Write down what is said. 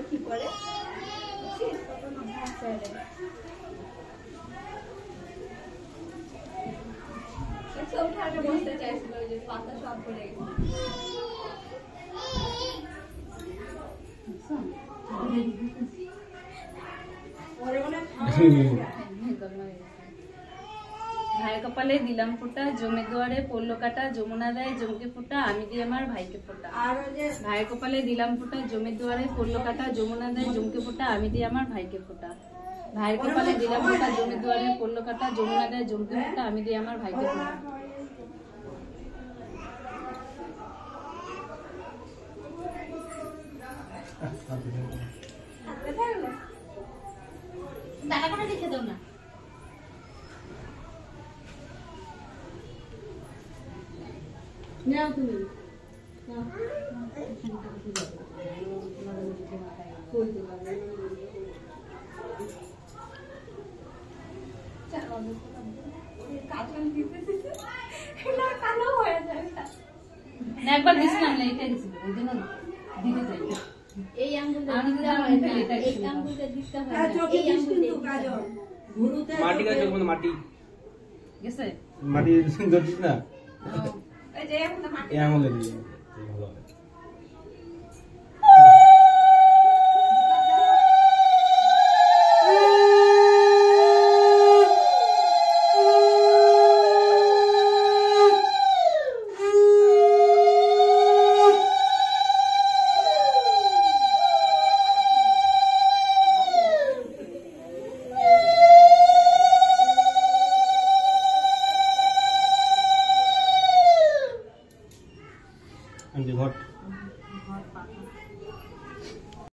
কি করে বসতে চাইছিল যে পাতা সব পড়ে ভাইয়ের কপালে দিলাম ফোঁটা, জমে দুয়ারে পড়লো কাটা, যমুনা দেয় জমকে ফোঁটা, আমি দিই আমার ভাইকে ফোঁটা। ভাইয়ের কপালে দিলাম ফোঁটা, জমে দুয়ারে পড়লো কাটা, যমুনা দেয় জমকে ফোঁটা, আমি দিই আমার ভাইকে ফোঁটা। ভাইয়ের কপালে দিলাম ফোঁটা, জমে দুয়ারে পড়লো কাটা, যমুনা দেয় জমকে ফোঁটা, আমি দিই আমার ভাইকে ফোঁটা। টাকা করে লিখে দাও না। নাও তুমি একবার দিছিলাম না, এটা দিছিল ওই জন্য দিতে চাই। এই আঙ্গুলটা দিতে হয় না, এই আঙ্গুলটা দিতে হয় না, এই আঙ্গুলটা কাজল গুরুতে মাটি কাজ করব না, মাটি গেছে মাটি ধরছিস না, এই যে এখন মাটি এই আঙ্গুলে দিয়ে ভালো হবে। ঘট